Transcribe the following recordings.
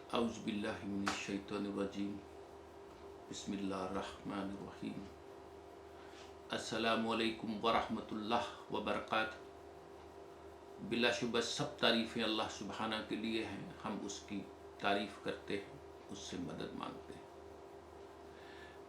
اعوذ باللہ من الشیطان الرجیم بسم اللہ الرحمن الرحیم السلام علیکم ورحمۃ اللہ وبرکاتہ۔ بلا شبہ سب تعریفیں اللہ سبحانہ کے لیے ہیں، ہم اس کی تعریف کرتے ہیں، اس سے مدد مانگتے ہیں۔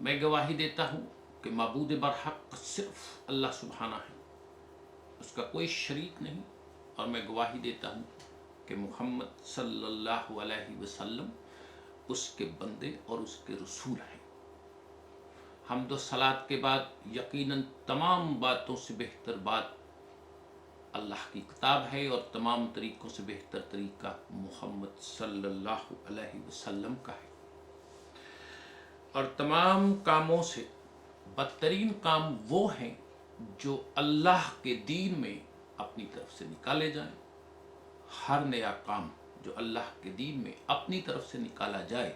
میں گواہی دیتا ہوں کہ معبود برحق صرف اللہ سبحانہ ہے، اس کا کوئی شریک نہیں، اور میں گواہی دیتا ہوں کہ محمد صلی اللہ علیہ وسلم اس کے بندے اور اس کے رسول ہیں۔ حمد و صلات کے بعد یقیناً تمام باتوں سے بہتر بات اللہ کی کتاب ہے، اور تمام طریقوں سے بہتر طریقہ محمد صلی اللہ علیہ وسلم کا ہے۔ اور تمام کاموں سے بدترین کام وہ ہیں جو اللہ کے دین میں اپنی طرف سے نکالے جائیں۔ ہر نیا کام جو اللہ کے دین میں اپنی طرف سے نکالا جائے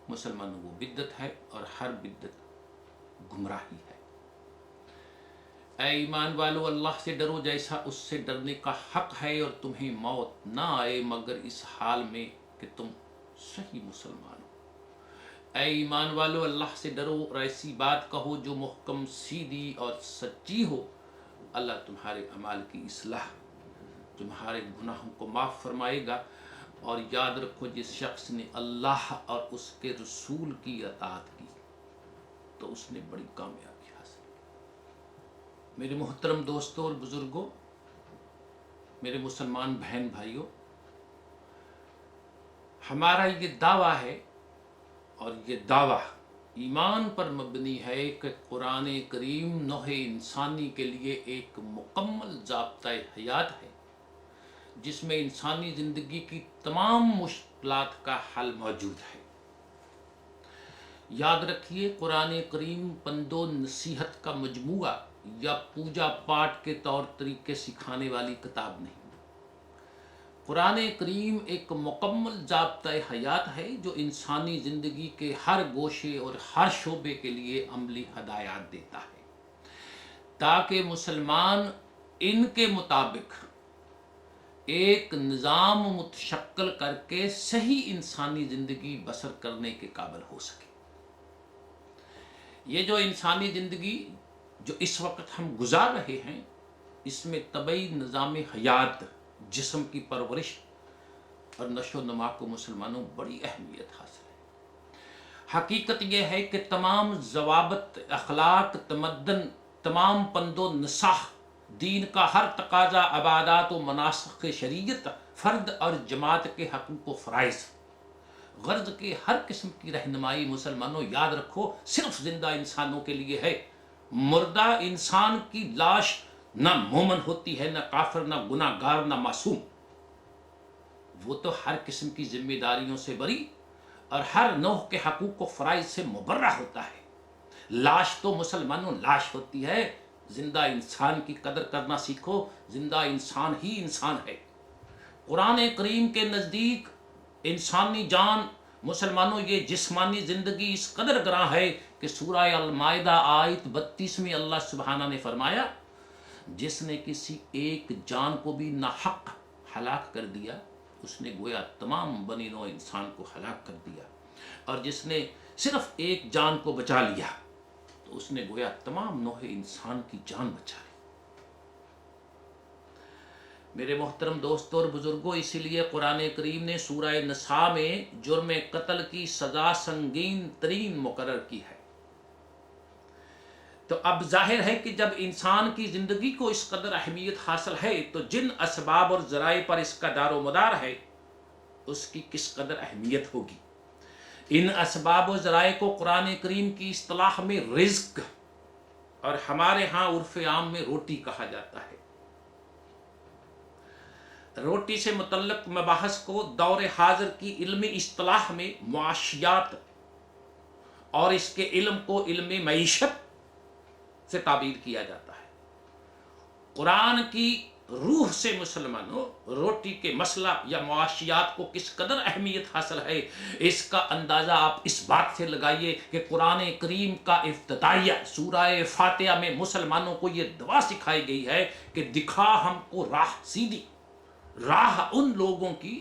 مسلمانوں وہ بدعت ہے، اور ہر بدعت گمراہی ہے۔ اے ایمان والو، اللہ سے ڈرو جیسا اس سے ڈرنے کا حق ہے، اور تمہیں موت نہ آئے مگر اس حال میں کہ تم صحیح مسلمان ہو۔ اے ایمان والو، اللہ سے ڈرو اور ایسی بات کہو جو محکم سیدھی اور سچی ہو۔ اللہ تمہارے اعمال کی اصلاح، تمہارے گناہوں کو معاف فرمائے گا۔ اور یاد رکھو، جس شخص نے اللہ اور اس کے رسول کی اطاعت کی تو اس نے بڑی کامیابی حاصل کی۔ میرے محترم دوستوں اور بزرگوں، میرے مسلمان بہن بھائیوں، ہمارا یہ دعویٰ ہے، اور یہ دعویٰ ایمان پر مبنی ہے کہ قرآن کریم نوع انسانی کے لیے ایک مکمل ضابطۂ حیات ہے، جس میں انسانی زندگی کی تمام مشکلات کا حل موجود ہے۔ یاد رکھیے، قرآن کریم پند و نصیحت کا مجموعہ یا پوجا پاٹ کے طور طریقے سکھانے والی کتاب نہیں۔ قرآن کریم ایک مکمل ضابطۂ حیات ہے جو انسانی زندگی کے ہر گوشے اور ہر شعبے کے لیے عملی ہدایات دیتا ہے، تاکہ مسلمان ان کے مطابق ایک نظام متشکل کر کے صحیح انسانی زندگی بسر کرنے کے قابل ہو سکے۔ یہ جو انسانی زندگی جو اس وقت ہم گزار رہے ہیں، اس میں طبعی نظام حیات، جسم کی پرورش اور نشو و نما کو مسلمانوں بڑی اہمیت حاصل ہے۔ حقیقت یہ ہے کہ تمام ضوابط، اخلاق، تمدن، تمام پند و نصاح، دین کا ہر تقاضا، عبادات و مناسک شریعت، فرد اور جماعت کے حقوق و فرائض، غرض کے ہر قسم کی رہنمائی مسلمانوں یاد رکھو صرف زندہ انسانوں کے لیے ہے۔ مردہ انسان کی لاش نہ مومن ہوتی ہے، نہ کافر، نہ گناہ گار، نہ معصوم۔ وہ تو ہر قسم کی ذمہ داریوں سے بری اور ہر نوع کے حقوق و فرائض سے مبرہ ہوتا ہے۔ لاش تو مسلمانوں لاش ہوتی ہے۔ زندہ انسان کی قدر کرنا سیکھو، زندہ انسان ہی انسان ہے۔ قرآن کریم کے نزدیک انسانی جان مسلمانوں یہ جسمانی زندگی اس قدر گراں ہے کہ سورہ المائدہ آیت 32 میں اللہ سبحانہ نے فرمایا، جس نے کسی ایک جان کو بھی ناحق ہلاک کر دیا، اس نے گویا تمام بنی نوع انسان کو ہلاک کر دیا، اور جس نے صرف ایک جان کو بچا لیا تو اس نے گویا تمام نوع انسان کی جان بچا لی۔ میرے محترم دوستوں اور بزرگوں، اسی لیے قرآن کریم نے سورہ نساء میں جرم قتل کی سزا سنگین ترین مقرر کی ہے۔ تو اب ظاہر ہے کہ جب انسان کی زندگی کو اس قدر اہمیت حاصل ہے تو جن اسباب اور ذرائع پر اس کا دار و مدار ہے اس کی کس قدر اہمیت ہوگی۔ ان اسباب و ذرائع کو قرآن کریم کی اصطلاح میں رزق اور ہمارے ہاں عرف عام میں روٹی کہا جاتا ہے۔ روٹی سے متعلق مباحث کو دور حاضر کی علمی اصطلاح میں معاشیات اور اس کے علم کو علم معیشت سے تعبیر کیا جاتا ہے۔ قرآن کی روح سے مسلمانوں روٹی کے مسئلہ یا معاشیات کو کس قدر اہمیت حاصل ہے، اس کا اندازہ آپ اس بات سے لگائیے کہ قرآن کریم کا افتتاحیہ سورہ فاتحہ میں مسلمانوں کو یہ دعا سکھائی گئی ہے کہ دکھا ہم کو راہ سیدھی، راہ ان لوگوں کی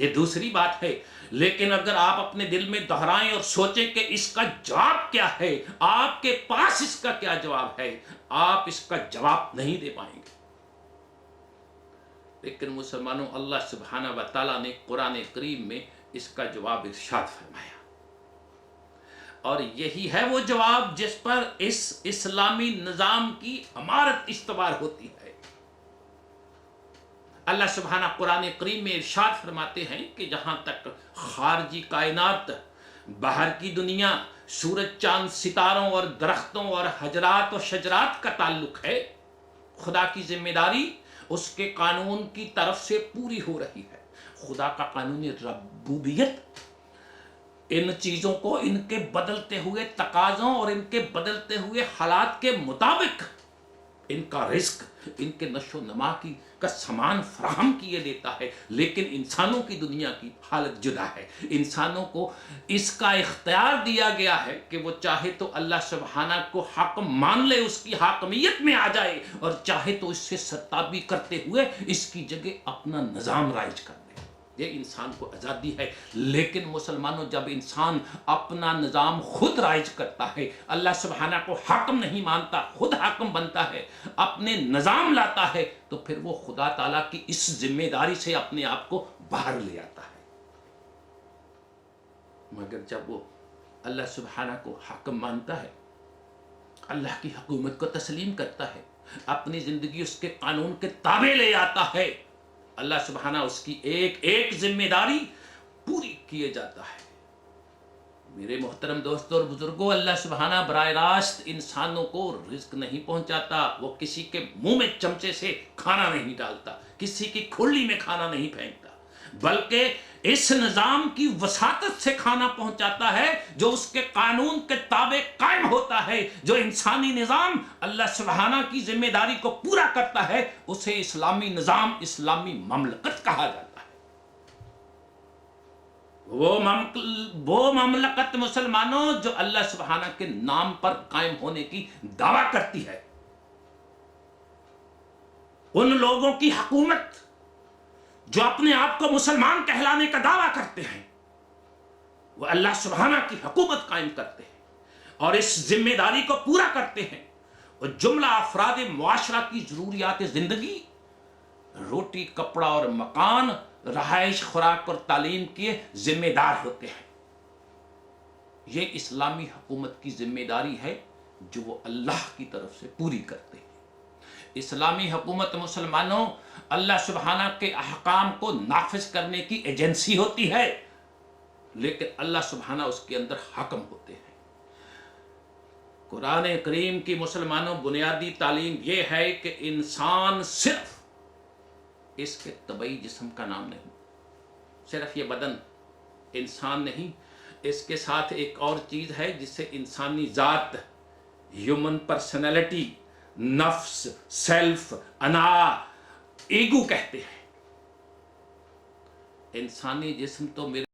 یہ دوسری بات ہے، لیکن اگر آپ اپنے دل میں دہرائیں اور سوچیں کہ اس کا جواب کیا ہے، آپ کے پاس اس کا کیا جواب ہے، آپ اس کا جواب نہیں دے پائیں گے۔ لیکن مسلمانوں، اللہ سبحانہ و تعالیٰ نے قرآن کریم میں اس کا جواب ارشاد فرمایا، اور یہی ہے وہ جواب جس پر اس اسلامی نظام کی عمارت استوار ہوتی ہے۔ اللہ سبحانہ قرآن کریم میں ارشاد فرماتے ہیں کہ جہاں تک خارجی کائنات، باہر کی دنیا، سورج چاند ستاروں اور درختوں اور حجرات و شجرات کا تعلق ہے، خدا کی ذمہ داری اس کے قانون کی طرف سے پوری ہو رہی ہے۔ خدا کا قانون ربوبیت ان چیزوں کو ان کے بدلتے ہوئے تقاضوں اور ان کے بدلتے ہوئے حالات کے مطابق ان کا رزق، ان کے نشو و نما کا سامان فراہم کیے دیتا ہے، لیکن انسانوں کی دنیا کی حالت جدا ہے۔ انسانوں کو اس کا اختیار دیا گیا ہے کہ وہ چاہے تو اللہ سبحانہ کو حق مان لے، اس کی حاکمیت میں آ جائے، اور چاہے تو اس سے سرتابی کرتے ہوئے اس کی جگہ اپنا نظام رائج کر دے۔ یہ انسان کو آزادی ہے، لیکن مسلمانوں، جب انسان اپنا نظام خود رائج کرتا ہے، اللہ سبحانہ کو حاکم نہیں مانتا، خود حاکم بنتا ہے، اپنے نظام لاتا ہے، تو پھر وہ خدا تعالیٰ کی اس ذمہ داری سے اپنے آپ کو باہر لے آتا ہے۔ مگر جب وہ اللہ سبحانہ کو حاکم مانتا ہے، اللہ کی حکومت کو تسلیم کرتا ہے، اپنی زندگی اس کے قانون کے تابع لے آتا ہے، اللہ سبحانہ اس کی ایک ایک ذمہ داری پوری کیے جاتا ہے۔ میرے محترم دوستوں اور بزرگوں، اللہ سبحانہ براہ راست انسانوں کو رزق نہیں پہنچاتا، وہ کسی کے منہ میں چمچے سے کھانا نہیں ڈالتا، کسی کی کھلی میں کھانا نہیں پھینکتا، بلکہ اس نظام کی وساطت سے کھانا پہنچاتا ہے جو اس کے قانون کے تابع قائم ہوتا ہے۔ جو انسانی نظام اللہ سبحانہ کی ذمہ داری کو پورا کرتا ہے، اسے اسلامی نظام، اسلامی مملکت کہا جاتا ہے۔ وہ مملکت مسلمانوں جو اللہ سبحانہ کے نام پر قائم ہونے کی دعویٰ کرتی ہے، ان لوگوں کی حکومت جو اپنے آپ کو مسلمان کہلانے کا دعویٰ کرتے ہیں، وہ اللہ سبحانہ کی حکومت قائم کرتے ہیں اور اس ذمہ داری کو پورا کرتے ہیں، اور جملہ افراد معاشرہ کی ضروریات زندگی، روٹی، کپڑا اور مکان، رہائش، خوراک اور تعلیم کے ذمہ دار ہوتے ہیں۔ یہ اسلامی حکومت کی ذمہ داری ہے جو وہ اللہ کی طرف سے پوری کرتے ہیں۔ اسلامی حکومت مسلمانوں اللہ سبحانہ کے احکام کو نافذ کرنے کی ایجنسی ہوتی ہے، لیکن اللہ سبحانہ اس کے اندر حاکم ہوتے ہیں۔ قرآن کریم کی مسلمانوں بنیادی تعلیم یہ ہے کہ انسان صرف اس کے طبعی جسم کا نام نہیں، صرف یہ بدن انسان نہیں، اس کے ساتھ ایک اور چیز ہے جسے انسانی ذات، ہیومن پرسنالٹی، نفس، سیلف، انا، ایگو کہتے ہیں۔ انسانی جسم تو میرے